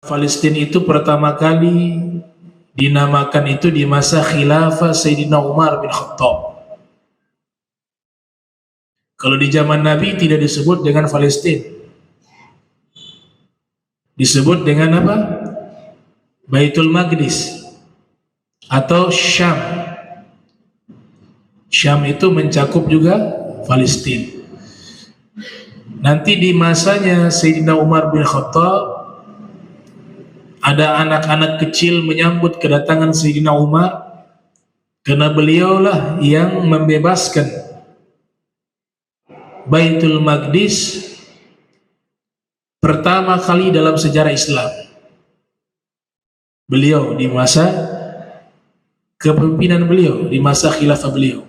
Palestina itu pertama kali dinamakan itu di masa khilafah Sayyidina Umar bin Khattab. Kalau di zaman Nabi tidak disebut dengan Palestina, disebut dengan apa? Baitul Maqdis atau Syam. Syam itu mencakup juga Palestina. Nanti di masanya Sayyidina Umar bin Khattab, ada anak-anak kecil menyambut kedatangan Sayyidina Umar karena beliaulah yang membebaskan Baitul Maqdis pertama kali dalam sejarah Islam. Beliau di masa kepemimpinan beliau, di masa khilafah beliau,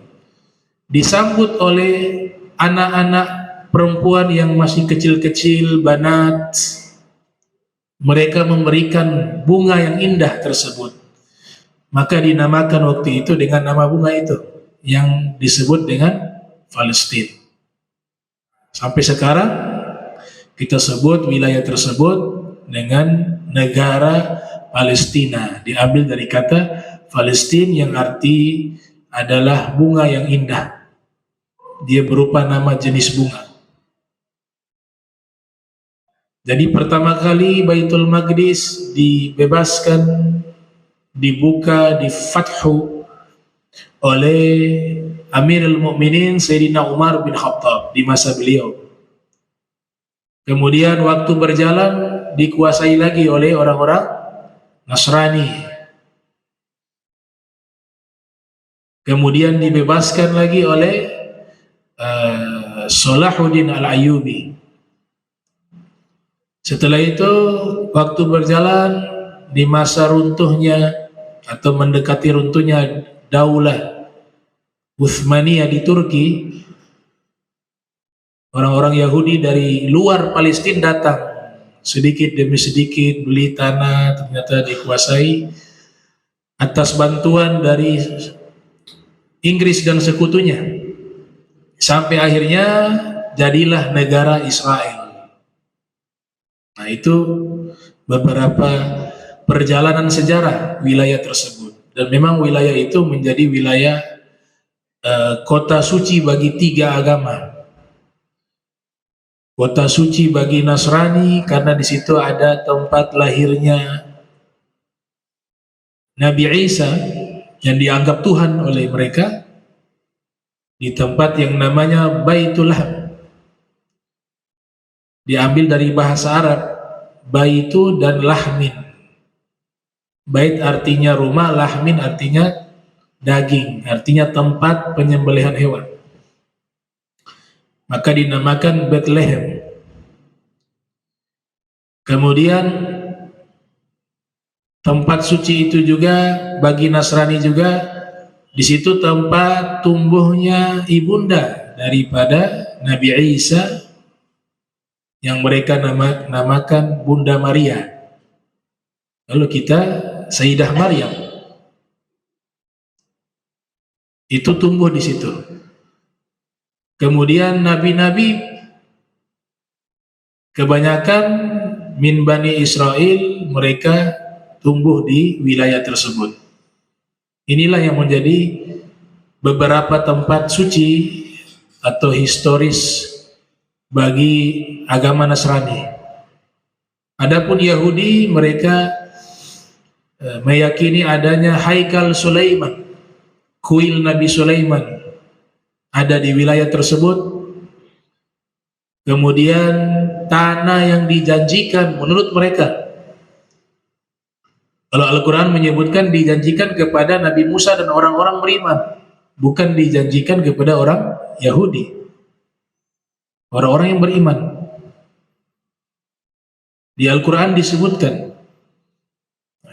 disambut oleh anak-anak perempuan yang masih kecil-kecil, banat. Mereka memberikan bunga yang indah tersebut, maka dinamakan waktu itu dengan nama bunga itu yang disebut dengan Palestina. Sampai sekarang kita sebut wilayah tersebut dengan negara Palestina, diambil dari kata Palestina yang arti adalah bunga yang indah. Dia berupa nama jenis bunga. Jadi pertama kali Baitul Maqdis dibebaskan, dibuka, difathu oleh Amirul Mukminin Sayyidina Umar bin Khattab di masa beliau. Kemudian waktu berjalan dikuasai lagi oleh orang-orang Nasrani. Kemudian dibebaskan lagi oleh Salahuddin Al-Ayyubi. Setelah itu waktu berjalan, di masa runtuhnya atau mendekati runtuhnya Daulah Utsmaniyah di Turki, orang-orang Yahudi dari luar Palestina datang sedikit demi sedikit beli tanah, ternyata dikuasai atas bantuan dari Inggris dan sekutunya, sampai akhirnya jadilah negara Israel. Nah, itu beberapa perjalanan sejarah wilayah tersebut, dan memang wilayah itu menjadi wilayah kota suci bagi tiga agama. Kota suci bagi Nasrani karena di situ ada tempat lahirnya Nabi Isa yang dianggap Tuhan oleh mereka, di tempat yang namanya Baitul Laham. Diambil dari bahasa Arab, baitu dan lahmin. Bait artinya rumah, lahmin artinya daging, artinya tempat penyembelihan hewan. Maka dinamakan Bethlehem. Kemudian tempat suci itu juga bagi Nasrani juga, di situ tempat tumbuhnya ibunda daripada Nabi Isa yang mereka namakan Bunda Maria. Lalu kita Sayyidah Maryam itu tumbuh di situ. Kemudian nabi-nabi kebanyakan min Bani Israel, mereka tumbuh di wilayah tersebut. Inilah yang menjadi beberapa tempat suci atau historis bagi agama Nasrani. Adapun Yahudi, mereka meyakini adanya Haikal Sulaiman, kuil Nabi Sulaiman ada di wilayah tersebut. Kemudian tanah yang dijanjikan menurut mereka, kalau Al-Quran menyebutkan dijanjikan kepada Nabi Musa dan orang-orang beriman, bukan dijanjikan kepada orang Yahudi, orang-orang yang beriman. Di Al-Quran disebutkan,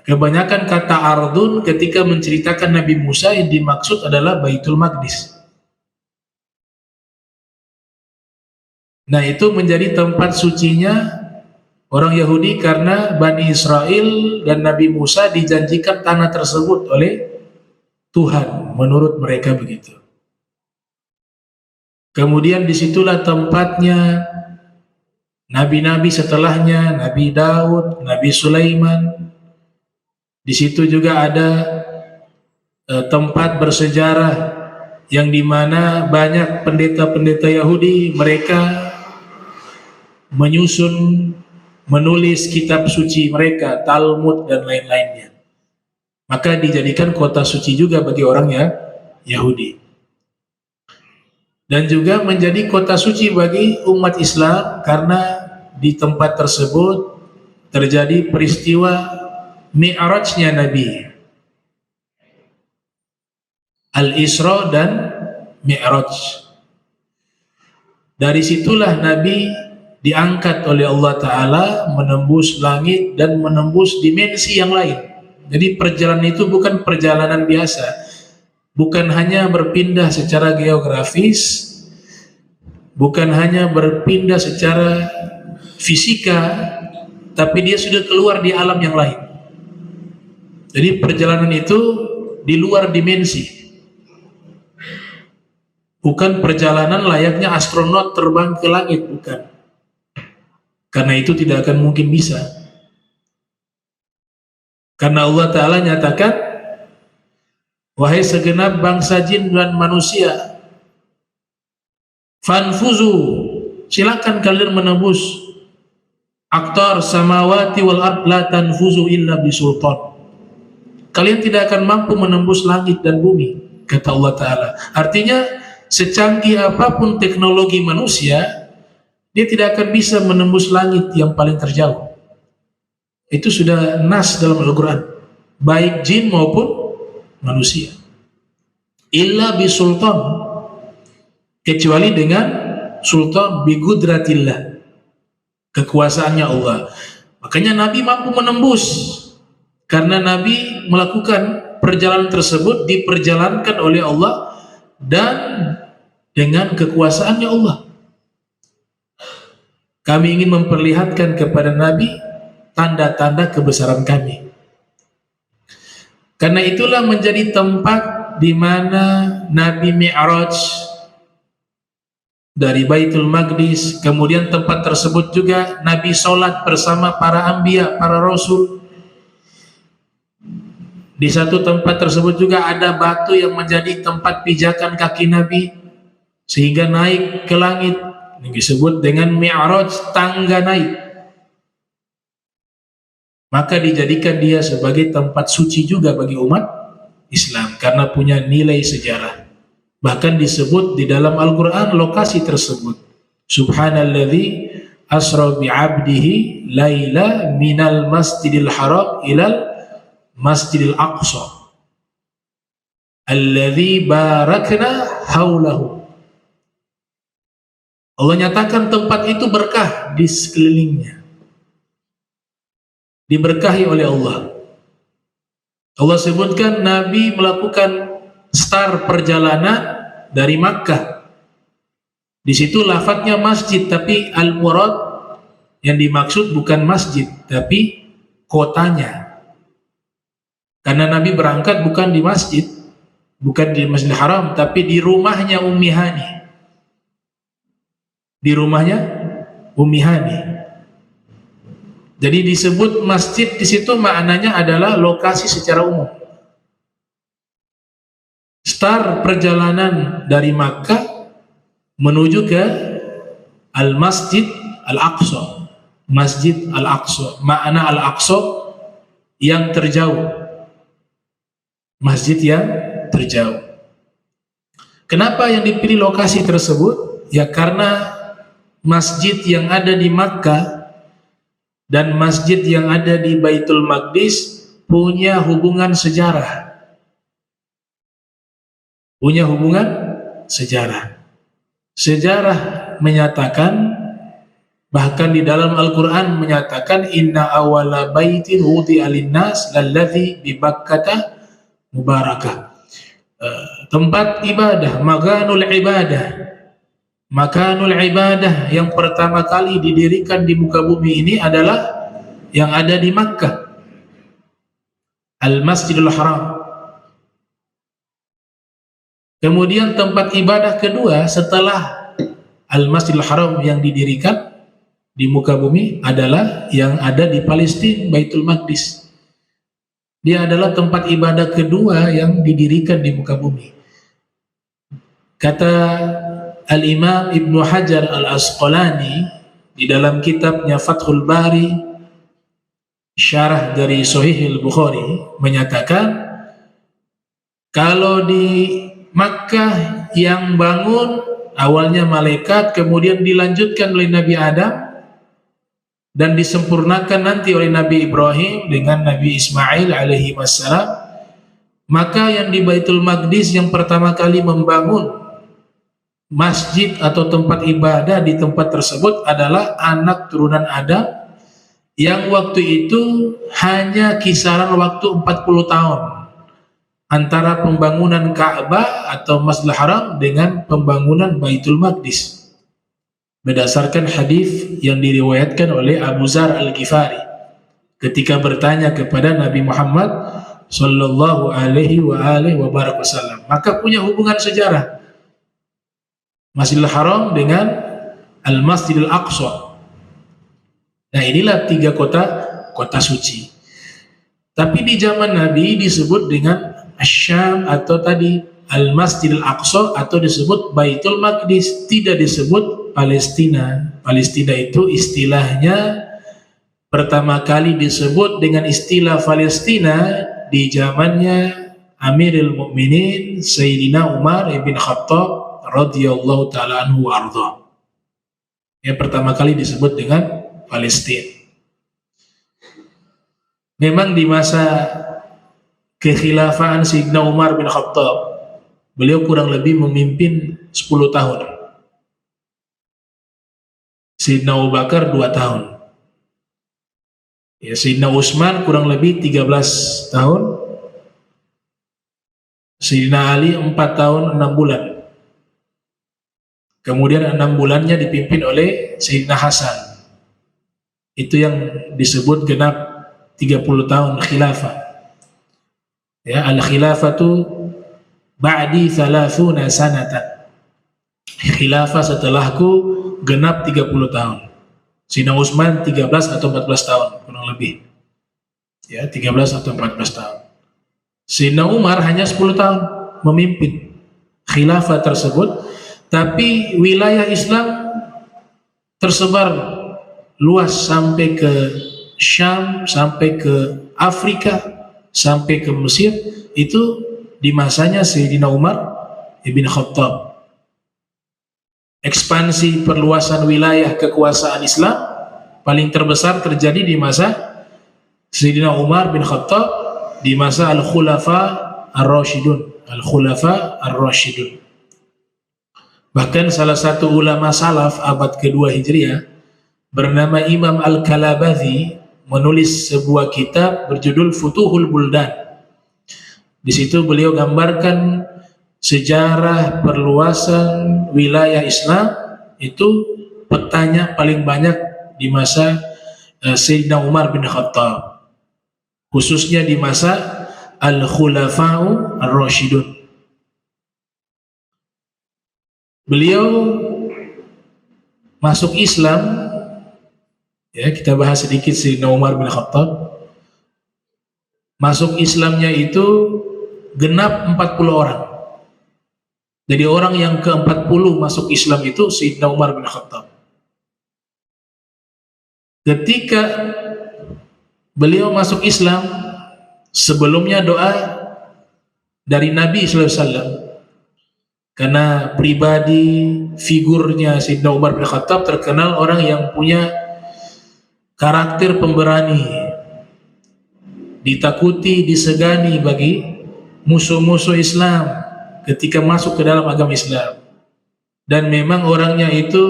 kebanyakan kata ardun ketika menceritakan Nabi Musa yang dimaksud adalah Baitul Maqdis. Nah, itu menjadi tempat sucinya orang Yahudi karena Bani Israel dan Nabi Musa dijanjikan tanah tersebut oleh Tuhan, menurut mereka begitu. Kemudian disitulah tempatnya nabi-nabi setelahnya, Nabi Daud, Nabi Sulaiman. Di situ juga ada tempat bersejarah yang dimana banyak pendeta-pendeta Yahudi, mereka menyusun, menulis kitab suci mereka, Talmud dan lain-lainnya. Maka dijadikan kota suci juga bagi orang Yahudi. Dan juga menjadi kota suci bagi umat Islam karena di tempat tersebut terjadi peristiwa Mi'rajnya Nabi, Al-Isra dan Mi'raj. Dari situlah Nabi diangkat oleh Allah Ta'ala menembus langit dan menembus dimensi yang lain. Jadi perjalanan itu bukan perjalanan biasa, bukan hanya berpindah secara geografis, bukan hanya berpindah secara fisika, tapi dia sudah keluar di alam yang lain. Jadi perjalanan itu di luar dimensi, bukan perjalanan layaknya astronot terbang ke langit, bukan. Karena itu tidak akan mungkin bisa. Karena Allah Ta'ala nyatakan, wahai segenap bangsa jin dan manusia, fanfuzu, silakan kalian menembus aktar samawati wal ard la tanfuzu illa bisultan. Kalian tidak akan mampu menembus langit dan bumi, kata Allah Ta'ala. Artinya secanggih apapun teknologi manusia, dia tidak akan bisa menembus langit yang paling terjauh. Itu sudah nas dalam Al-Quran, baik jin maupun manusia. Illa bisultan, kecuali dengan sultan, bigudratillah, kekuasaannya Allah. Makanya Nabi mampu menembus, karena Nabi melakukan perjalanan tersebut, diperjalankan oleh Allah dan dengan kekuasaannya Allah. Kami ingin memperlihatkan kepada Nabi tanda-tanda kebesaran kami. Karena itulah menjadi tempat di mana Nabi Mi'raj dari Baitul Maqdis. Kemudian tempat tersebut juga Nabi sholat bersama para anbiya, para rasul. Di satu tempat tersebut juga ada batu yang menjadi tempat pijakan kaki Nabi sehingga naik ke langit, yang disebut dengan Mi'raj, tangga naik. Maka dijadikan dia sebagai tempat suci juga bagi umat Islam karena punya nilai sejarah. Bahkan disebut di dalam Al-Quran lokasi tersebut, Subhanalladzi asra bi'abdihi laila minal masjidil haram ilal Masjidil Aqsa alladzi barakna haulahu. Allah nyatakan tempat itu berkah di sekelilingnya, diberkahi oleh Allah. Allah sebutkan Nabi melakukan start perjalanan dari Makkah. Di situ lafadznya masjid, tapi al-murad yang dimaksud bukan masjid tapi kotanya. Karena Nabi berangkat bukan di masjid, bukan di Masjidil Haram, tapi di rumahnya Ummi Hani. Di rumahnya Ummi Hani. Jadi disebut masjid di situ maknanya adalah lokasi secara umum. Start perjalanan dari Makkah menuju ke Al-Masjid Al-Aqsa. Masjid Al-Aqsa, makna Al-Aqsa yang terjauh. Masjid yang terjauh. Kenapa yang dipilih lokasi tersebut? Ya karena masjid yang ada di Makkah dan masjid yang ada di Baitul Maqdis punya hubungan sejarah. Punya hubungan sejarah. Sejarah menyatakan, bahkan di dalam Al-Quran menyatakan, inna awala baitin wudi'a linnas lalladzi bi Bakkata mubarakah. Tempat ibadah, makanul ibadah yang pertama kali didirikan di muka bumi ini adalah yang ada di Makkah, Al-Masjidil Haram. Kemudian tempat ibadah kedua setelah Al-Masjidil Haram yang didirikan di muka bumi adalah yang ada di Palestina, Baitul Maqdis. Dia adalah tempat ibadah kedua yang didirikan di muka bumi. Kata Al-Imam Ibnu Hajar Al-Asqalani di dalam kitabnya Fathul Bari, syarah dari Sahih Al-Bukhari, menyatakan kalau di Makkah yang bangun awalnya malaikat, kemudian dilanjutkan oleh Nabi Adam dan disempurnakan nanti oleh Nabi Ibrahim dengan Nabi Ismail alaihi wassalam, maka yang di Baitul Maqdis yang pertama kali membangun masjid atau tempat ibadah di tempat tersebut adalah anak turunan Adam yang waktu itu hanya kisaran waktu 40 tahun antara pembangunan Ka'bah atau Masjidil Haram dengan pembangunan Baitul Maqdis, berdasarkan hadis yang diriwayatkan oleh Abu Dzar Al-Ghifari ketika bertanya kepada Nabi Muhammad sallallahu alaihi wasallam. Maka punya hubungan sejarah Masjidil Haram dengan Al-Masjidil Aqsa. Nah, inilah tiga kota suci. Tapi di zaman Nabi disebut dengan Asyam atau tadi Al-Masjidil Aqsa atau disebut Baitul Maqdis, tidak disebut Palestina. Palestina itu istilahnya pertama kali disebut dengan istilah Palestina di zamannya Amirul Mukminin Sayyidina Umar ibn Khattab radhiyallahu taala anhu arda. Yang pertama kali disebut dengan Palestina. Memang di masa kekhilafan Sayyidina Umar bin Khattab, beliau kurang lebih memimpin 10 tahun. Sayyidina Abu Bakar 2 tahun. Ya, Sayyidina Utsman kurang lebih 13 tahun. Sayyidina Ali 4 tahun 6 bulan. Kemudian 6 bulannya dipimpin oleh Sayyidina Hasan. Itu yang disebut genap 30 tahun khilafah. Ya, al-khilafatu ba'di 30 sanatan. Khilafah setelahku genap 30 tahun. Sayyidina Utsman 13 atau 14 tahun kurang lebih. Ya, 13 atau 14 tahun. Sayyidina Umar hanya 10 tahun memimpin khilafah tersebut, tapi wilayah Islam tersebar luas sampai ke Syam, sampai ke Afrika, sampai ke Mesir. Itu di masanya Sayyidina Umar ibn Khattab. Ekspansi perluasan wilayah kekuasaan Islam paling terbesar terjadi di masa Sayyidina Umar bin Khattab, di masa Al-Khulafa Ar-Rashidun. Al-Khulafa Ar-Rashidun. Bahkan salah satu ulama salaf abad kedua Hijriah bernama Imam Al-Kalabazi menulis sebuah kitab berjudul Futuhul Buldan. Di situ beliau gambarkan sejarah perluasan wilayah Islam, itu petanya paling banyak di masa Sayyidina Umar bin Khattab, khususnya di masa Al-Khulafa'u Ar-Rashidun. Beliau masuk Islam, ya, kita bahas sedikit Sayyidina Umar bin Khattab. Masuk Islamnya itu genap 40 orang. Jadi orang yang ke-40 masuk Islam itu Sayyidina Umar bin Khattab. Ketika beliau masuk Islam, sebelumnya doa dari Nabi SAW. Karena pribadi figurnya Sayyidina Umar bin Khattab terkenal orang yang punya karakter pemberani, ditakuti, disegani bagi musuh-musuh Islam ketika masuk ke dalam agama Islam. Dan memang orangnya itu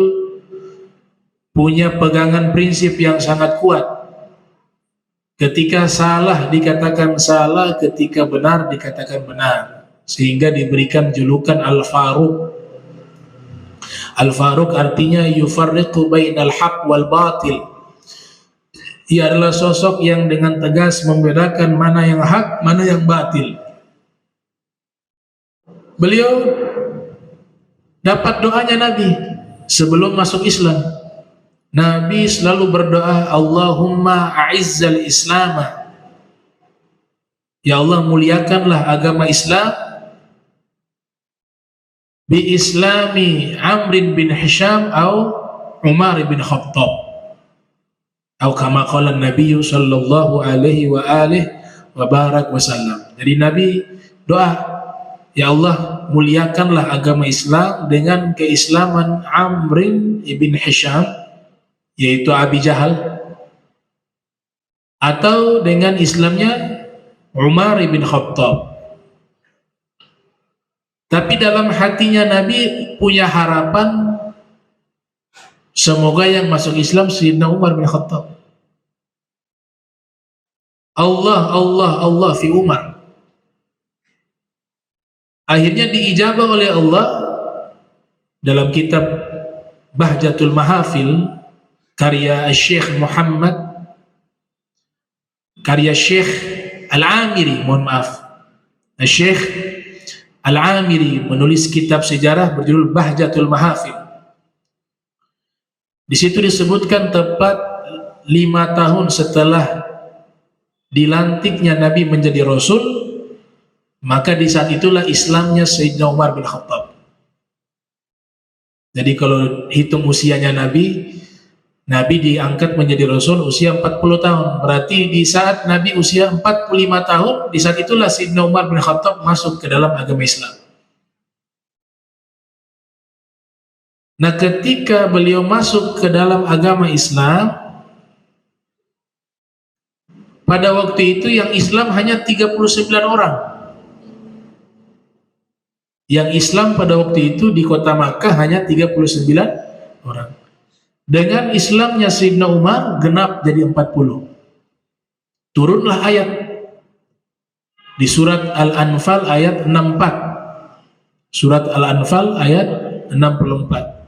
punya pegangan prinsip yang sangat kuat. Ketika salah dikatakan salah, ketika benar dikatakan benar. Sehingga diberikan julukan Al-Faruq. Al-Faruq artinya yufarriqu bainal haq wal batil. Ia adalah sosok yang dengan tegas membedakan mana yang hak, mana yang batil. Beliau dapat doanya Nabi sebelum masuk Islam. Nabi selalu berdoa, Allahumma a'izzal Islam, ya Allah muliakanlah agama Islam, bi islami Amr bin Hisham atau Umar bin Khattab, atau kama qala Nabi sallallahu alaihi wa alihi wa barak wasallam. Jadi Nabi doa, ya Allah muliakanlah agama Islam dengan keislaman Amr bin Hisham, yaitu Abi Jahal, atau dengan Islamnya Umar bin Khattab. Tapi dalam hatinya Nabi punya harapan, semoga yang masuk Islam Sayyidina Umar bin Khattab. Allah, Allah, Allah fi Umar. Akhirnya diijabah oleh Allah dalam kitab Bahjatul Mahafil karya Syekh Muhammad, karya Syekh Al-Amiri, mohon maaf, Syekh Al-Amiri menulis kitab sejarah berjudul Bahjatul Mahafil. Di situ disebutkan tepat 5 tahun setelah dilantiknya Nabi menjadi Rasul, maka di saat itulah Islamnya Sayyidina Umar bin Khattab. Jadi kalau hitung usianya Nabi diangkat menjadi Rasul usia 40 tahun. Berarti di saat Nabi usia 45 tahun, di saat itulah Sayyidina Umar bin Khattab masuk ke dalam agama Islam. Nah, ketika beliau masuk ke dalam agama Islam, pada waktu itu yang Islam hanya 39 orang. Yang Islam pada waktu itu di kota Makkah hanya 39 orang. Dengan Islamnya Sayyidina Umar genap jadi 40. Turunlah ayat di surat Al-Anfal ayat 64. Surat Al-Anfal ayat 64.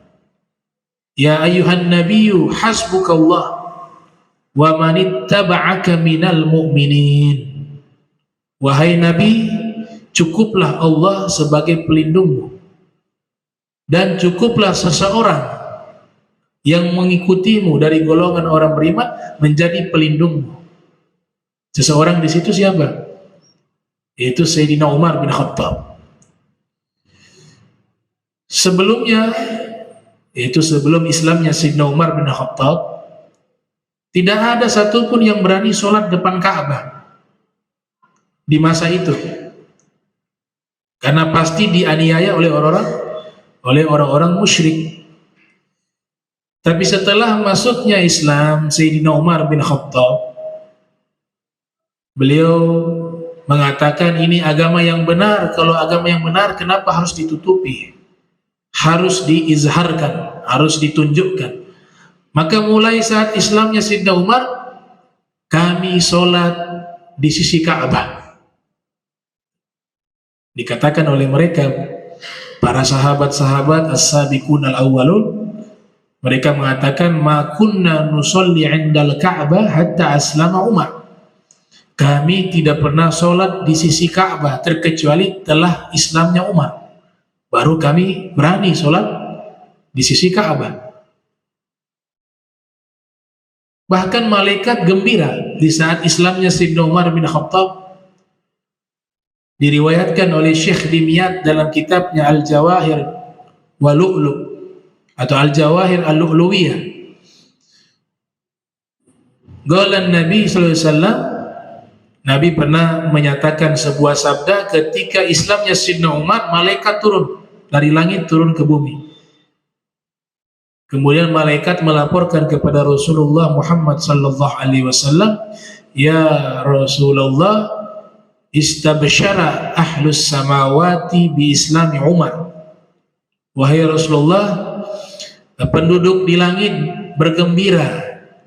Ya ayyuhan nabiyyu hasbukallah wa manittaba'aka minal mu'minin. Wahai Nabi, cukuplah Allah sebagai pelindungmu, dan cukuplah seseorang yang mengikutimu dari golongan orang beriman menjadi pelindungmu. Seseorang di situ siapa? Yaitu Sayyidina Umar bin Khattab. Sebelumnya, yaitu sebelum Islamnya Sayyidina Umar bin Khattab, tidak ada satupun yang berani sholat depan Ka'bah di masa itu, karena pasti dianiaya oleh orang-orang musyrik. Tapi setelah masuknya Islam Sayyidina Umar bin Khattab, beliau mengatakan ini agama yang benar. Kalau agama yang benar, kenapa harus ditutupi? Harus diizharkan, harus ditunjukkan. Maka mulai saat Islamnya Sayyidina Umar, kami sholat di sisi Ka'bah. Dikatakan oleh mereka, para sahabat-sahabat as-sabiqun al-awwalun, mereka mengatakan, ma kunna nusolli 'indal Ka'bah hatta aslama Umar. Kami tidak pernah sholat di sisi Ka'bah terkecuali telah Islamnya Umar. Baru kami berani sholat di sisi Ka'bah. Bahkan malaikat gembira di saat Islamnya Sayyidina Umar bin Khattab. Diriwayatkan oleh Syekh Dimyat dalam kitabnya Al-Jawahir wa Lu'lu' atau Al-Jawahir Al-Lu'luwiyah. Qala Nabi sallallahu alaihi wasallam, Nabi pernah menyatakan sebuah sabda ketika Islamnya Sayyidina Umar, malaikat turun dari langit turun ke bumi. Kemudian malaikat melaporkan kepada Rasulullah Muhammad sallallahu alaihi wasallam, ya Rasulullah, istabsyara ahlus samawati bi islami Umar. Wahai Rasulullah, penduduk di langit bergembira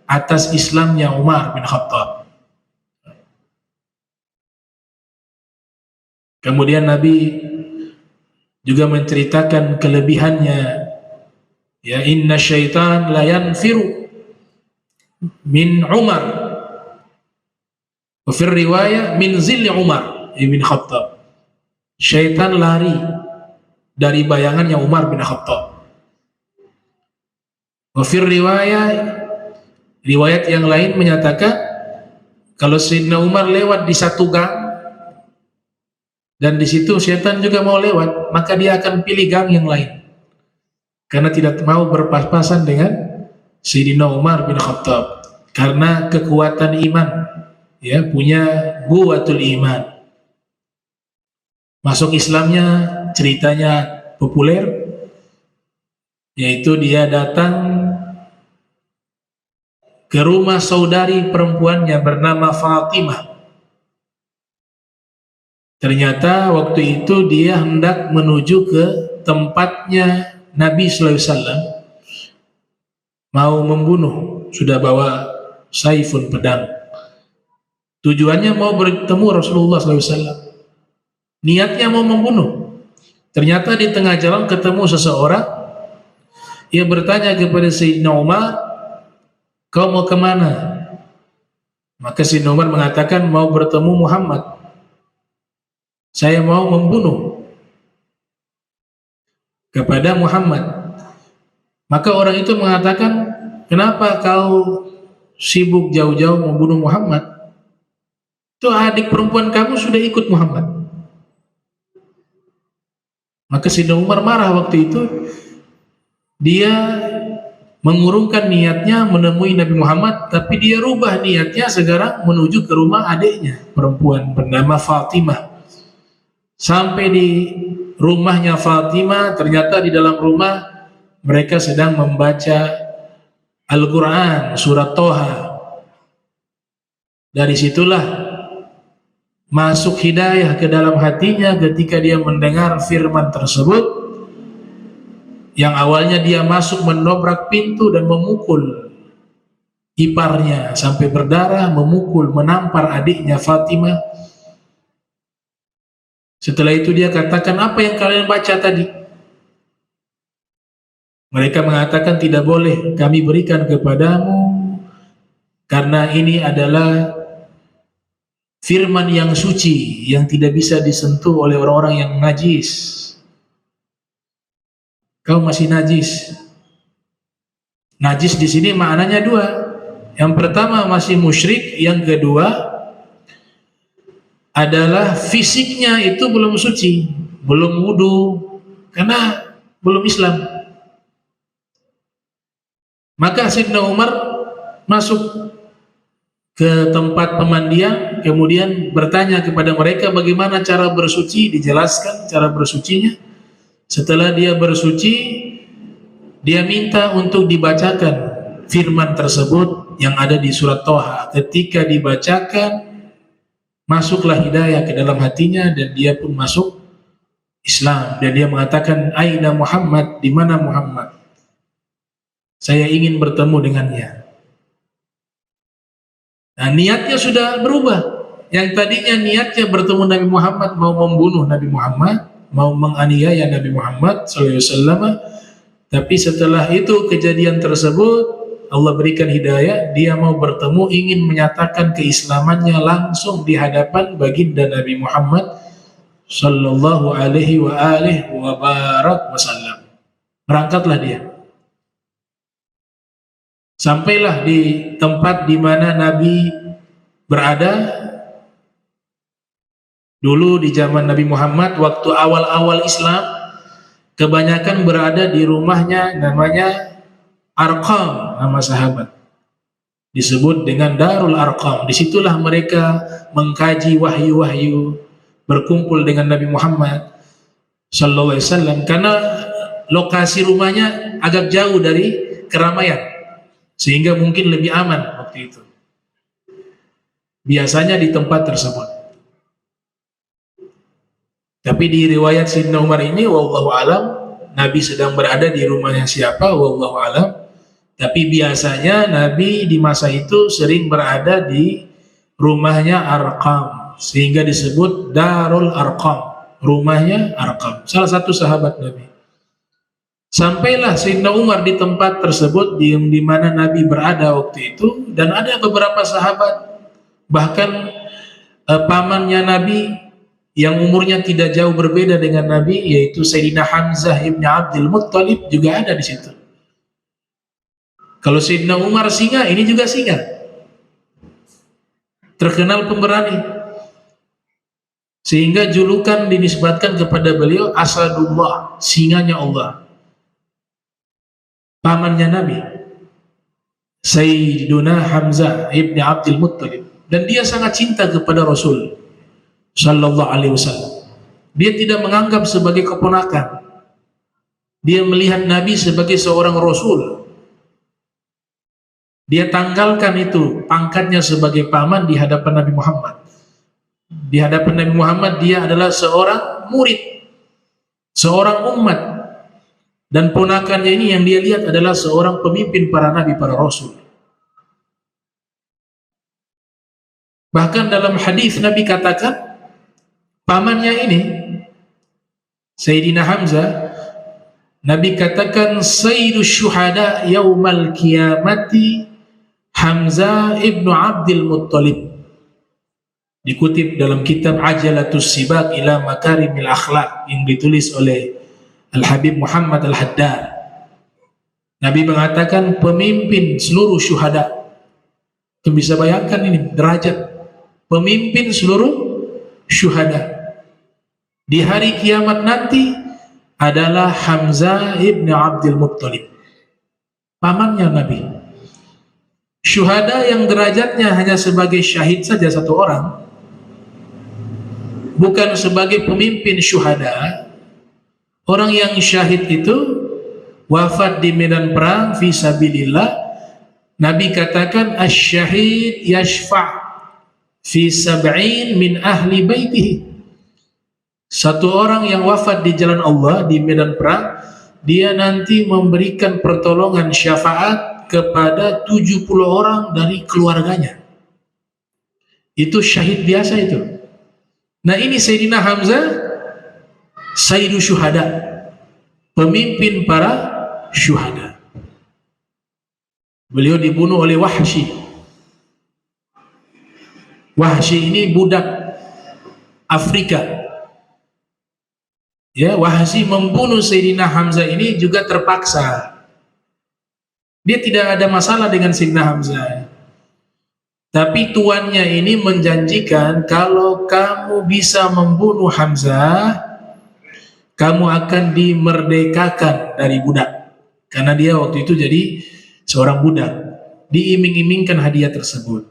atas Islamnya Umar bin Khattab. Kemudian Nabi juga menceritakan kelebihannya. Ya, inna syaitan la yanfiru min Umar. Wa fi riwayah min zilli Umar bin Khattab. Syaitan lari dari bayangannya Umar bin Khattab. Wafir riwayat yang lain menyatakan kalau Sayyidina Umar lewat di satu gang dan di situ setan juga mau lewat, maka dia akan pilih gang yang lain karena tidak mau berpas-pasan dengan Sayyidina Umar bin Khattab karena kekuatan iman, ya, punya quwwatul iman. Masuk Islamnya ceritanya populer, yaitu dia datang ke rumah saudari perempuannya bernama Fatimah. Ternyata waktu itu dia hendak menuju ke tempatnya Nabi sallallahu alaihi wasallam, mau membunuh, sudah bawa saifun, pedang. Tujuannya mau bertemu Rasulullah sallallahu alaihi wasallam. Niatnya mau membunuh. Ternyata di tengah jalan ketemu seseorang. Ia bertanya kepada Sayyidina Umar, "Kau mau kemana?" Maka Sayyidina Umar mengatakan, "Mau bertemu Muhammad. Saya mau membunuh kepada Muhammad." Maka orang itu mengatakan, "Kenapa kau sibuk jauh-jauh membunuh Muhammad? Itu adik perempuan kamu sudah ikut Muhammad." Maka Sayyidina Umar marah waktu itu. Dia mengurungkan niatnya menemui Nabi Muhammad, tapi dia rubah niatnya sekarang menuju ke rumah adiknya perempuan bernama Fatimah. Sampai di rumahnya Fatimah, ternyata di dalam rumah mereka sedang membaca Al-Quran, surat Toha. Dari situlah masuk hidayah ke dalam hatinya ketika dia mendengar firman tersebut, yang awalnya dia masuk mendobrak pintu dan memukul iparnya sampai berdarah, memukul, menampar adiknya Fatimah. Setelah itu dia katakan, "Apa yang kalian baca tadi?" Mereka mengatakan, "Tidak boleh kami berikan kepadamu karena ini adalah firman yang suci yang tidak bisa disentuh oleh orang-orang yang najis. Kau masih najis." Najis di sini maknanya dua. Yang pertama masih musyrik, yang kedua adalah fisiknya itu belum suci, belum wudu, karena belum Islam. Maka Sayyidina Umar masuk ke tempat pemandian, kemudian bertanya kepada mereka bagaimana cara bersuci, dijelaskan cara bersucinya. Setelah dia bersuci, dia minta untuk dibacakan firman tersebut yang ada di surat Toha. Ketika dibacakan, masuklah hidayah ke dalam hatinya dan dia pun masuk Islam. Dan dia mengatakan, "Aina Muhammad, di mana Muhammad? Saya ingin bertemu dengannya." Nah, niatnya sudah berubah. Yang tadinya niatnya bertemu Nabi Muhammad, mau membunuh Nabi Muhammad, mau menganiaya Nabi Muhammad SAW. Tapi setelah itu kejadian tersebut, Allah berikan hidayah, dia mau bertemu, ingin menyatakan keislamannya langsung di hadapan baginda Nabi Muhammad sallallahu alaihi wa barak wasallam. Berangkatlah dia. Sampailah di tempat di mana Nabi berada. Dulu di zaman Nabi Muhammad, waktu awal-awal Islam, kebanyakan berada di rumahnya namanya Arqam, nama sahabat. Disebut dengan Darul Arqam. Disitulah mereka mengkaji wahyu-wahyu, berkumpul dengan Nabi Muhammad sallallahu alaihi wasallam, karena lokasi rumahnya agak jauh dari keramaian, sehingga mungkin lebih aman waktu itu. Biasanya di tempat tersebut. Tapi di riwayat Sayyidina Umar ini, wallahu alam, Nabi sedang berada di rumahnya siapa, wallahu alam. Tapi biasanya Nabi di masa itu sering berada di rumahnya Arqam, sehingga disebut Darul Arqam, rumahnya Arqam, salah satu sahabat Nabi. Sampailah Sayyidina Umar di tempat tersebut di mana Nabi berada waktu itu, dan ada beberapa sahabat, bahkan pamannya Nabi yang umurnya tidak jauh berbeda dengan Nabi, yaitu Sayyidina Hamzah ibn Abdul Muttalib juga ada di situ. Kalau Sayyidina Umar singa, ini juga singa. Terkenal pemberani. Sehingga julukan dinisbatkan kepada beliau Asadullah, singanya Allah. Pamannya Nabi, Sayyiduna Hamzah ibn Abdul Muttalib. Dan dia sangat cinta kepada Rasul Sallallahu Alaihi Wasallam. Dia tidak menganggap sebagai keponakan. Dia melihat Nabi sebagai seorang Rasul. Dia tanggalkan itu pangkatnya sebagai paman di hadapan Nabi Muhammad. Di hadapan Nabi Muhammad dia adalah seorang murid, seorang umat, dan ponakannya ini yang dia lihat adalah seorang pemimpin para nabi, para rasul. Bahkan dalam hadis Nabi katakan pamannya ini Sayyidina Hamzah, Nabi katakan Sayyidus syuhada yaumal qiyamati Hamzah ibnu Abdul Muttalib. Dikutip dalam kitab Ajalatus Sibaq ila Makarimil Akhlaq yang ditulis oleh Al-Habib Muhammad Al-Haddad. Nabi mengatakan pemimpin seluruh syuhada. Kita bisa bayangkan ini derajat pemimpin seluruh syuhada di hari kiamat nanti adalah Hamzah ibnu Abdul Muttalib, pamannya Nabi. Syuhada yang derajatnya hanya sebagai syahid saja satu orang, bukan sebagai pemimpin syuhada. Orang yang syahid itu wafat di medan perang fi sabilillah. Nabi katakan asy-syahid yashfa' fi sab'in min ahli baitihi. Satu orang yang wafat di jalan Allah di medan perang, dia nanti memberikan pertolongan syafaat kepada 70 orang dari keluarganya. Itu syahid biasa itu. Nah ini Sayyidina Hamzah Sayyidu Syuhada, pemimpin para syuhada. Beliau dibunuh oleh Wahsy. Wahsy ini budak Afrika. Ya, Wahsy membunuh Sayyidina Hamzah ini juga terpaksa. Dia tidak ada masalah dengan Sayyidina Hamzah. Tapi tuannya ini menjanjikan kalau kamu bisa membunuh Hamzah, kamu akan dimerdekakan dari budak. Karena dia waktu itu jadi seorang budak. Diiming-imingkan hadiah tersebut.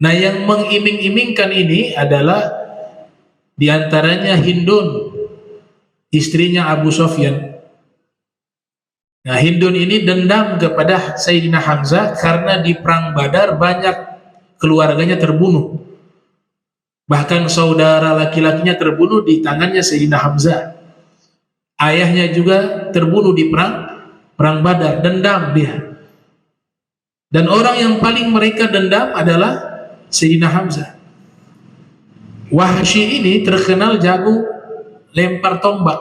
Nah yang mengiming-imingkan ini adalah diantaranya Hindun, istrinya Abu Sufyan. Nah Hindun ini dendam kepada Sayyidina Hamzah karena di perang Badar banyak keluarganya terbunuh. Bahkan saudara laki-lakinya terbunuh di tangannya Sayyidina Hamzah. Ayahnya juga terbunuh di perang Badar. Dendam dia. Dan orang yang paling mereka dendam adalah Sayyidina Hamzah. Wahsy ini terkenal jago lempar tombak.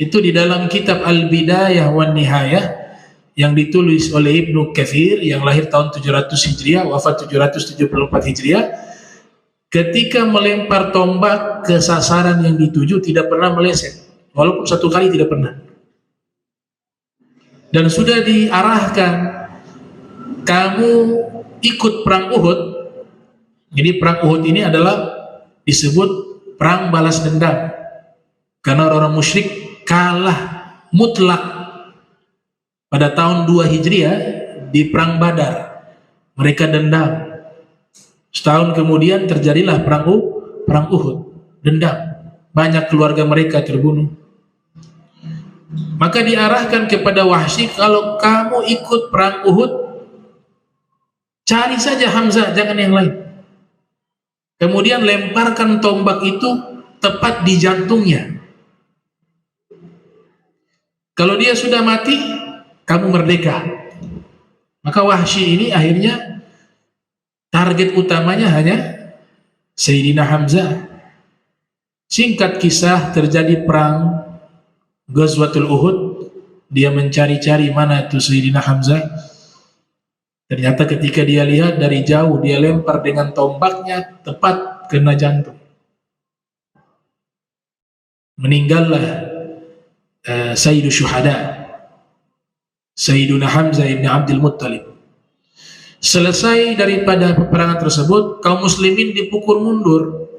Itu di dalam kitab Al-Bidayah wan Nihayah yang ditulis oleh Ibnu Katsir yang lahir tahun 700 Hijriah, wafat 774 Hijriah. Ketika melempar tombak ke sasaran yang dituju tidak pernah meleset, walaupun satu kali tidak pernah. Dan sudah diarahkan, kamu ikut perang Uhud. Jadi perang Uhud ini adalah disebut perang balas dendam. Karena orang musyrik kalah mutlak pada tahun 2 Hijriah di perang Badar. Mereka dendam. Setahun kemudian terjadilah perang Uhud. Dendam. Banyak keluarga mereka terbunuh. Maka diarahkan kepada Wahsy, kalau kamu ikut perang Uhud, cari saja Hamzah, jangan yang lain. Kemudian lemparkan tombak itu tepat di jantungnya. Kalau dia sudah mati, kamu merdeka. Maka Wahsy ini akhirnya target utamanya hanya Sayyidina Hamzah. Singkat kisah, terjadi perang Ghazwatul Uhud. Dia mencari-cari mana itu Sayyidina Hamzah. Ternyata ketika dia lihat dari jauh, dia lempar dengan tombaknya tepat kena jantung. Meninggallah Sayyidu Syuhada, Sayyiduna Hamzah ibn Abdul Muttalib. Selesai daripada peperangan tersebut, kaum muslimin dipukul mundur,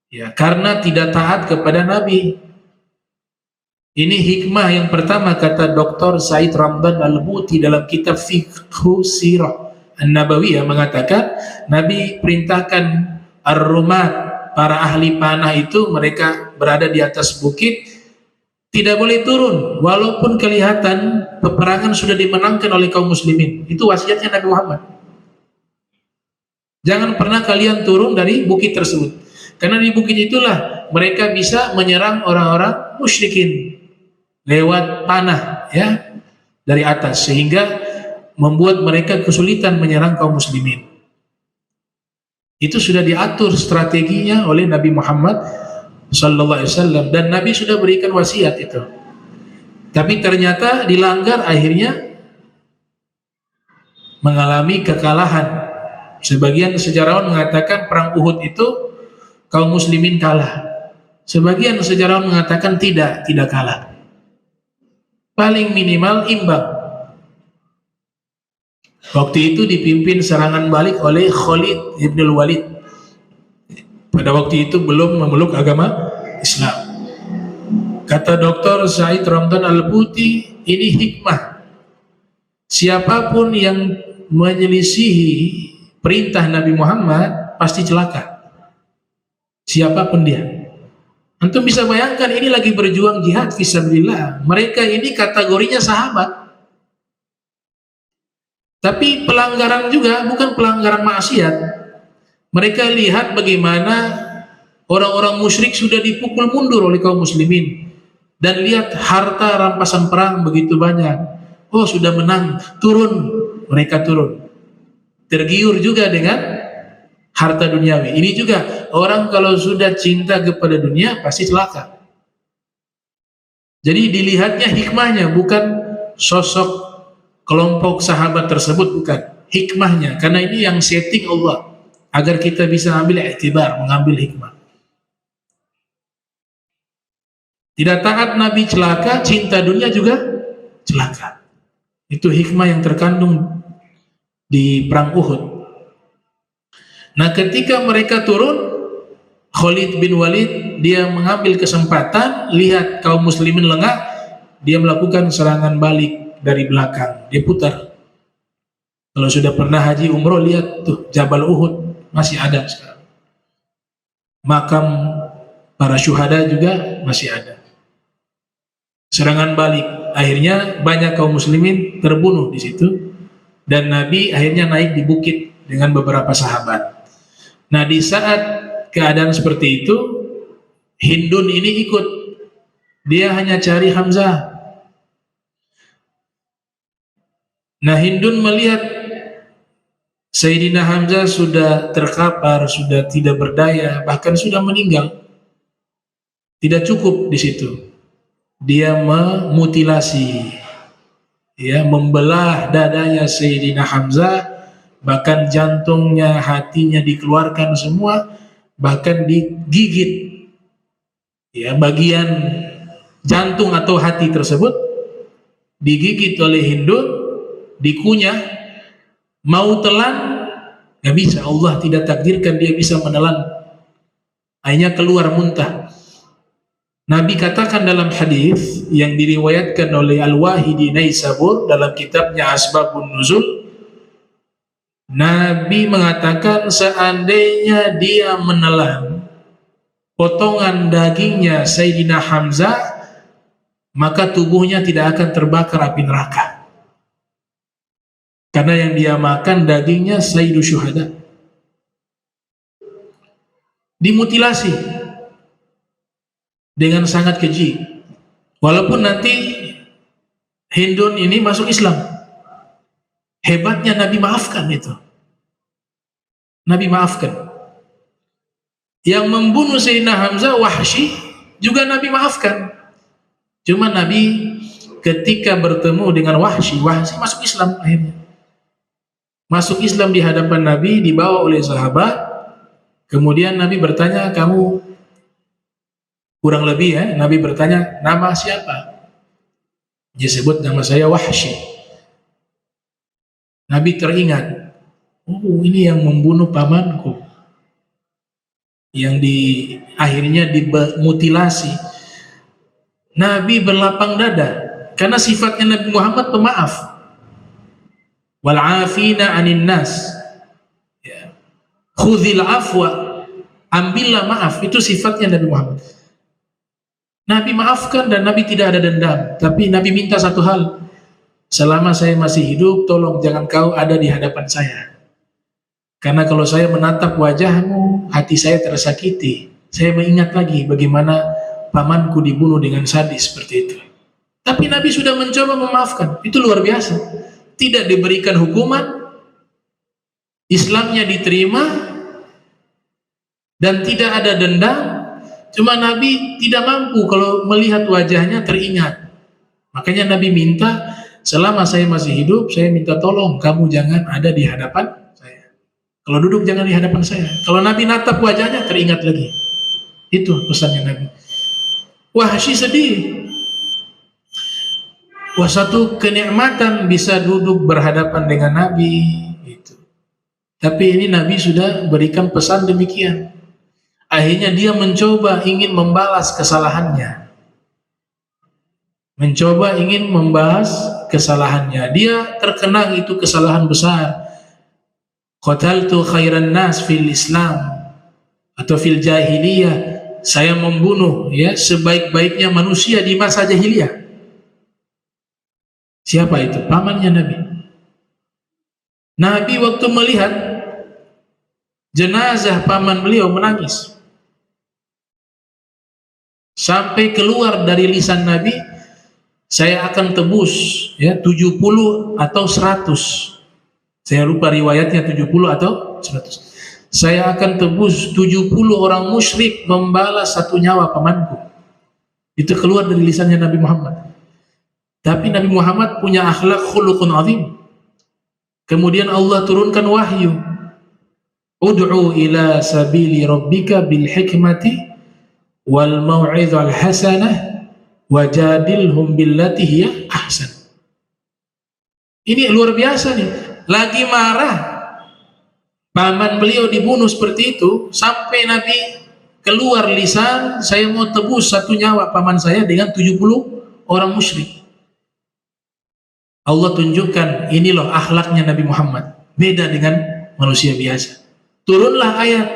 ya, karena tidak taat kepada Nabi. Ini hikmah yang pertama, kata Dr. Said Ramdan Al-Buti dalam kitab Fiqhu Sirah An-Nabawiyah, mengatakan Nabi perintahkan ar-rumat, para ahli panah itu, mereka berada di atas bukit, tidak boleh turun walaupun kelihatan peperangan sudah dimenangkan oleh kaum muslimin. Itu wasiatnya Nabi Muhammad. Jangan pernah kalian turun dari bukit tersebut, karena di bukit itulah mereka bisa menyerang orang-orang musyrikin lewat panah, ya, dari atas, sehingga membuat mereka kesulitan menyerang kaum muslimin. Itu sudah diatur strateginya oleh Nabi Muhammad sallallahu alaihi wasallam, dan Nabi sudah berikan wasiat itu. Tapi ternyata dilanggar, akhirnya mengalami kekalahan. Sebagian sejarawan mengatakan perang Uhud itu kaum muslimin kalah. Sebagian sejarawan mengatakan tidak kalah. Paling minimal imbang. Waktu itu dipimpin serangan balik oleh Khalid ibn Walid. Pada waktu itu belum memeluk agama Islam. Kata Dr. Said Ramdan Al-Buti, ini hikmah. Siapapun yang menyelisihi perintah Nabi Muhammad pasti celaka. Siapapun dia. Antum bisa bayangkan, ini lagi berjuang jihad fisabilillah. Mereka ini kategorinya sahabat. Tapi pelanggaran juga, bukan pelanggaran maksiat. Mereka lihat bagaimana orang-orang musyrik sudah dipukul mundur oleh kaum muslimin, dan lihat harta rampasan perang begitu banyak. Oh, sudah menang, turun. Mereka turun, tergiur juga dengan harta duniawi. Ini juga, orang kalau sudah cinta kepada dunia pasti celaka. Jadi dilihatnya hikmahnya, bukan sosok kelompok sahabat tersebut, bukan hikmahnya, karena ini yang setting Allah agar kita bisa ambil iktibar, mengambil hikmah. Tidak taat Nabi celaka, cinta dunia juga celaka. Itu hikmah yang terkandung di perang Uhud. Nah, ketika mereka turun, Khalid bin Walid dia mengambil kesempatan, lihat kaum muslimin lengah, dia melakukan serangan balik dari belakang. Dia putar. Kalau sudah pernah haji umroh, lihat tuh Jabal Uhud masih ada sekarang. Makam para syuhada juga masih ada. Serangan balik, akhirnya banyak kaum muslimin terbunuh di situ, dan Nabi akhirnya naik di bukit dengan beberapa sahabat. Nah, di saat keadaan seperti itu, Hindun ini ikut. Dia hanya cari Hamzah. Nah, Hindun melihat Sayyidina Hamzah sudah terkapar, sudah tidak berdaya, bahkan sudah meninggal. Tidak cukup di situ. Dia memutilasi, ya, membelah dadanya Sayyidina Hamzah, bahkan jantungnya, hatinya dikeluarkan semua, bahkan digigit. Ya, bagian jantung atau hati tersebut digigit oleh Hindun, dikunyah. Mau telan, nggak bisa. Allah tidak takdirkan dia bisa menelan. Akhirnya keluar muntah. Nabi katakan dalam hadis yang diriwayatkan oleh Al-Wahidi Naisabur dalam kitabnya Asbabun Nuzul, Nabi mengatakan seandainya dia menelan potongan dagingnya Sayyidina Hamzah, maka tubuhnya tidak akan terbakar api neraka. Karena yang dia makan dagingnya Sayyidu Syuhada. Dimutilasi dengan sangat keji. Walaupun nanti Hindun ini masuk Islam. Hebatnya Nabi maafkan itu. Nabi maafkan. Yang membunuh Sayyidina Hamzah, Wahsy, juga Nabi maafkan. Cuma Nabi ketika bertemu dengan Wahsy masuk Islam akhirnya. Masuk Islam di hadapan Nabi, dibawa oleh sahabat. Kemudian Nabi bertanya, kamu kurang lebih, ya, Nabi bertanya, nama siapa? Dia sebut nama saya Wahsy. Nabi teringat, oh ini yang membunuh pamanku, yang akhirnya dimutilasi. Nabi berlapang dada, karena sifatnya Nabi Muhammad pemaaf. Wal afina 'anil nas. Ya. Khudzil afwa, ambillah maaf, itu sifatnya Nabi Muhammad. Nabi maafkan dan Nabi tidak ada dendam, tapi Nabi minta satu hal, selama saya masih hidup, tolong jangan kau ada di hadapan saya. Karena kalau saya menatap wajahmu, hati saya tersakiti. Saya mengingat lagi bagaimana pamanku dibunuh dengan sadis seperti itu. Tapi Nabi sudah mencoba memaafkan, itu luar biasa. Tidak diberikan hukuman, Islamnya diterima, dan tidak ada dendam. Cuma Nabi tidak mampu kalau melihat wajahnya teringat. Makanya Nabi minta, selama saya masih hidup, saya minta tolong kamu jangan ada di hadapan saya. Kalau duduk jangan di hadapan saya. Kalau Nabi natap wajahnya teringat lagi. Itu pesannya Nabi. Wahsy sedih. Wah, satu kenikmatan bisa duduk berhadapan dengan Nabi. Itu. Tapi ini Nabi sudah berikan pesan demikian. Akhirnya dia mencoba ingin membalas kesalahannya. Mencoba ingin membahas kesalahannya. Dia terkenang itu kesalahan besar. Qataltu khairan nas fil Islam atau fil jahiliyah. Saya membunuh ya sebaik-baiknya manusia di masa jahiliyah. Siapa itu? Pamannya Nabi. Nabi waktu melihat jenazah paman beliau menangis. Sampai keluar dari lisan Nabi, saya akan tebus ya 70 atau 100. Saya lupa riwayatnya 70 atau 100. Saya akan tebus 70 orang musyrik membalas satu nyawa pamanku. Itu keluar dari lisannya Nabi Muhammad. Tapi Nabi Muhammad punya akhlak khuluqun azim. Kemudian Allah turunkan wahyu. Ud'u ila sabili rabbika bil hikmati wal mau'izal hasanah wajadilhum billati hiya ahsan. Ini luar biasa nih. Lagi marah, paman beliau dibunuh seperti itu, sampai Nabi keluar lisan, saya mau tebus satu nyawa paman saya dengan 70 orang musyrik. Allah tunjukkan ini loh akhlaknya Nabi Muhammad, beda dengan manusia biasa. Turunlah ayat,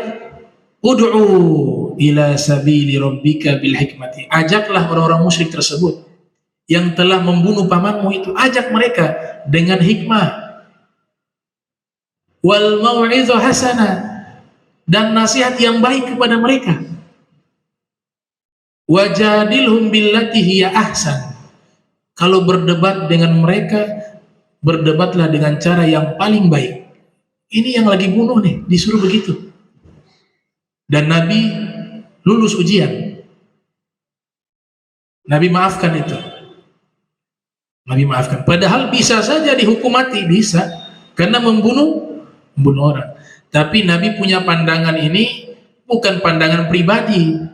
ud'u ila sabili rabbika bil hikmati. Ajaklah orang-orang musyrik tersebut yang telah membunuh pamanmu itu, ajak mereka dengan hikmah. Wal mau'izah hasanah, dan nasihat yang baik kepada mereka. Wajadilhum billati hiya ahsan. Kalau berdebat dengan mereka, berdebatlah dengan cara yang paling baik. Ini yang lagi bunuh nih, disuruh begitu. Dan Nabi lulus ujian. Nabi maafkan itu. Nabi maafkan. Padahal bisa saja dihukum mati, bisa. Karena membunuh orang. Tapi Nabi punya pandangan ini bukan pandangan pribadi.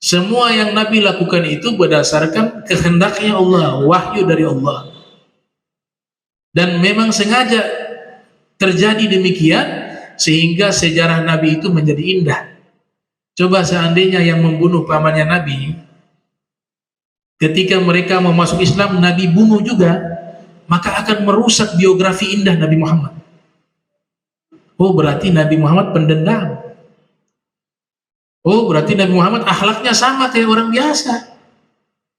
Semua yang Nabi lakukan itu berdasarkan kehendaknya Allah, wahyu dari Allah. Dan memang sengaja terjadi demikian sehingga sejarah Nabi itu menjadi indah. Coba seandainya yang membunuh pamannya Nabi, ketika mereka mau masuk Islam, Nabi bunuh juga, maka akan merusak biografi indah Nabi Muhammad. Oh, berarti Nabi Muhammad pendendam. Oh, berarti Nabi Muhammad akhlaknya sama kayak orang biasa,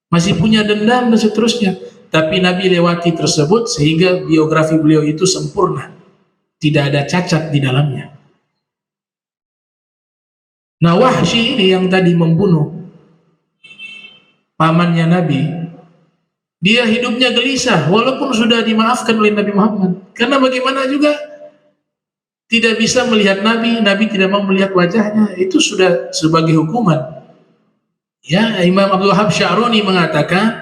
masih punya dendam dan seterusnya. Tapi Nabi lewati tersebut sehingga biografi beliau itu sempurna, tidak ada cacat di dalamnya. Nah, Wahsy ini yang tadi membunuh pamannya Nabi, dia hidupnya gelisah walaupun sudah dimaafkan oleh Nabi Muhammad. Karena bagaimana juga tidak bisa melihat Nabi, Nabi tidak mau melihat wajahnya, itu sudah sebagai hukuman. Ya, Imam Abdul Wahab Sya'rani mengatakan,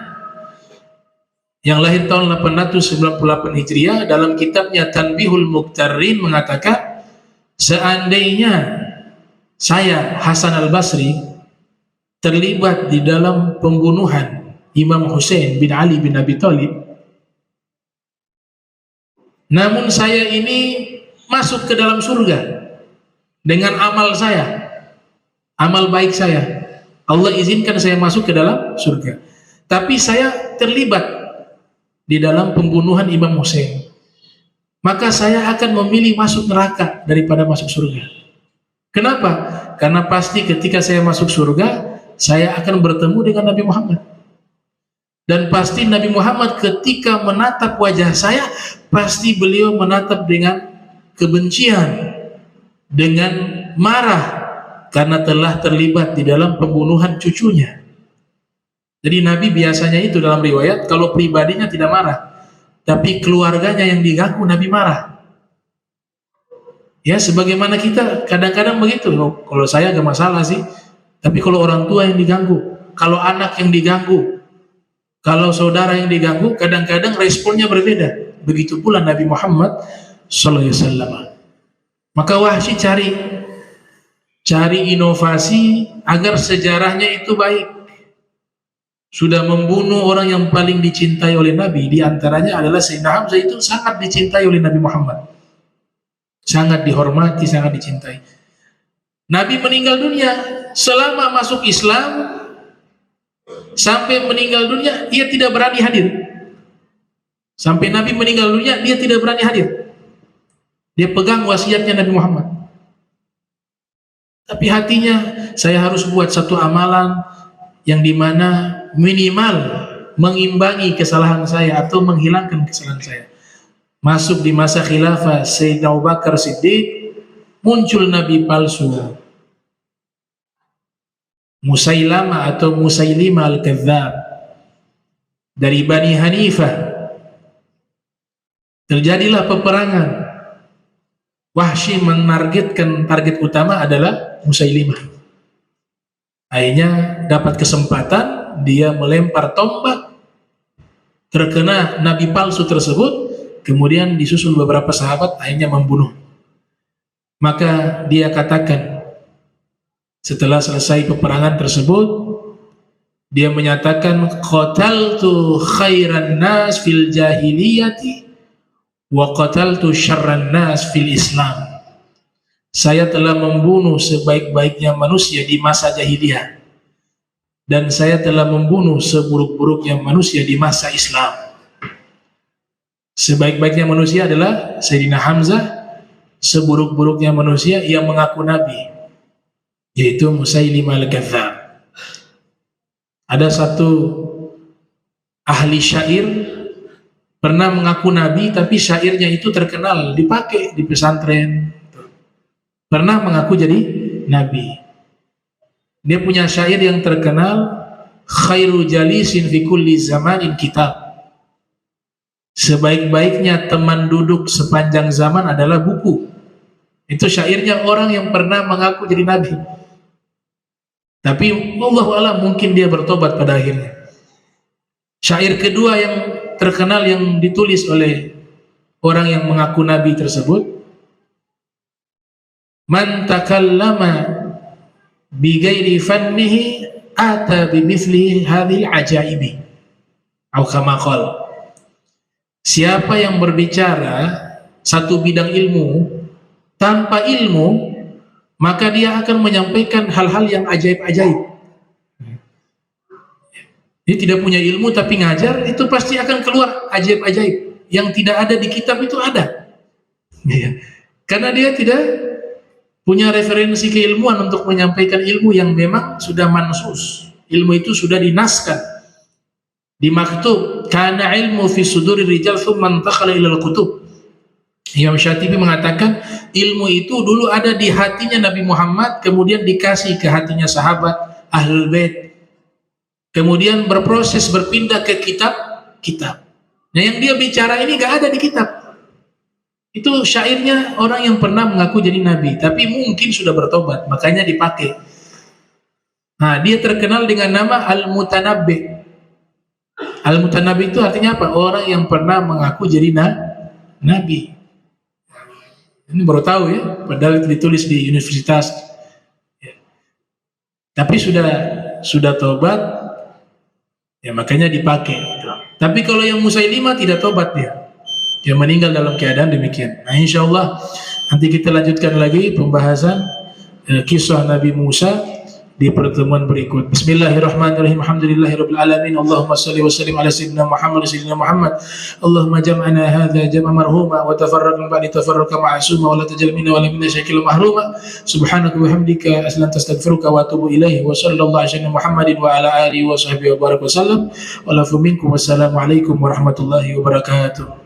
yang lahir tahun 898 Hijriah, dalam kitabnya Tanbihul Muqtarrin mengatakan, seandainya saya Hasan al-Basri terlibat di dalam pembunuhan Imam Hussein bin Ali bin Abi Thalib, namun saya ini masuk ke dalam surga dengan amal saya, amal baik saya. Allah izinkan saya masuk ke dalam surga, tapi saya terlibat di dalam pembunuhan Imam Hussein, maka saya akan memilih masuk neraka daripada masuk surga. Kenapa? Karena pasti ketika saya masuk surga, saya akan bertemu dengan Nabi Muhammad. Dan pasti Nabi Muhammad ketika menatap wajah saya, pasti beliau menatap dengan kebencian, dengan marah, karena telah terlibat di dalam pembunuhan cucunya. Jadi Nabi biasanya itu dalam riwayat, kalau pribadinya tidak marah, tapi keluarganya yang diganggu Nabi marah. Ya, sebagaimana kita kadang-kadang begitu. Kalau saya gak masalah sih, tapi kalau orang tua yang diganggu, kalau anak yang diganggu, kalau saudara yang diganggu, kadang-kadang responnya berbeda. Begitu pula Nabi Muhammad SAW. Maka Wahsy cari inovasi agar sejarahnya itu baik. Sudah membunuh orang yang paling dicintai oleh Nabi, di antaranya adalah Sayyidina Hamzah, itu sangat dicintai oleh Nabi Muhammad, sangat dihormati, sangat dicintai. Nabi meninggal dunia, selama masuk Islam sampai meninggal dunia dia tidak berani hadir. Sampai Nabi meninggal dunia dia tidak berani hadir. Dia pegang wasiatnya Nabi Muhammad. Tapi hatinya, saya harus buat satu amalan yang dimana minimal mengimbangi kesalahan saya atau menghilangkan kesalahan saya. Masuk di masa khilafah Sayyidina Abu Bakar Siddiq, muncul Nabi palsu, Musailama atau Musailima Al-Kadzdzab dari Bani Hanifah. Terjadilah peperangan. Wahsy menargetkan target utama adalah Musailimah. Akhirnya dapat kesempatan, dia melempar tombak, terkena Nabi palsu tersebut, kemudian disusul beberapa sahabat, akhirnya membunuh. Maka dia katakan, setelah selesai peperangan tersebut, dia menyatakan, qataltu khairan nas fil jahiliyati wa qataltu syarran nas fil Islam. Saya telah membunuh sebaik-baiknya manusia di masa jahiliyah, dan saya telah membunuh seburuk-buruknya manusia di masa Islam. Sebaik-baiknya manusia adalah Sayyidina Hamzah, seburuk-buruknya manusia yang mengaku Nabi, yaitu Musailimah Al-Kadzdzab. Ada satu ahli syair pernah mengaku Nabi, tapi syairnya itu terkenal, dipakai di pesantren. Pernah mengaku jadi Nabi. Dia punya syair yang terkenal, khairu jalisin fi kulli zamanin kitab. Sebaik-baiknya teman duduk sepanjang zaman adalah buku. Itu syairnya orang yang pernah mengaku jadi Nabi. Tapi wallahu a'lam, mungkin dia bertobat pada akhirnya. Syair kedua yang terkenal yang ditulis oleh orang yang mengaku Nabi tersebut, man takallama bi ghairi fannihi ata bi mithli hadhil ajaibi, atau kama qala. Siapa yang berbicara satu bidang ilmu tanpa ilmu, maka dia akan menyampaikan hal-hal yang ajaib-ajaib. Dia tidak punya ilmu tapi ngajar, itu pasti akan keluar ajaib-ajaib yang tidak ada di kitab, itu ada. Karena dia tidak punya referensi keilmuan untuk menyampaikan ilmu yang memang sudah mansus. Ilmu itu sudah dinaskan, dimaktub. Kana ilmu fi suduri rijal thumma intakhala ila al-kutub. Imam Syatibi mengatakan ilmu itu dulu ada di hatinya Nabi Muhammad, kemudian dikasih ke hatinya sahabat Ahlul Bait, kemudian berproses berpindah ke kitab. Nah, yang dia bicara ini gak ada di kitab. Itu syairnya orang yang pernah mengaku jadi Nabi, tapi mungkin sudah bertobat, makanya dipakai. Nah, dia terkenal dengan nama Al-Mutanabbi. Al-Mutanabbi itu artinya apa? Orang yang pernah mengaku jadi Nabi. Ini baru tahu ya, padahal ditulis di universitas. Ya. Tapi sudah tobat, ya makanya dipakai. Tapi kalau yang Musailimah tidak tobat dia. yang meninggal dalam keadaan demikian. Nah, insyaallah nanti kita lanjutkan lagi pembahasan kisah Nabi Musa di pertemuan berikut. Bismillahirrahmanirrahim. Alhamdulillahirabbil alamin. Allahumma shalli wa sallim ala sayyidina Muhammad. Allahumma jam'ana hadza jam'an marhuma wa tafarraqna ba'di tafarruqa ma'suma wa la tajal minna wa la minna syakil mahruma. Subhanaka wa hamdika astaghfiruka wa atubu ilaihi wa sallallahu ala Muhammadin wa ala alihi wa sahbihi wa baraka wasallam. Wa lafu minkum wassalamu alaikum warahmatullahi wabarakatuh.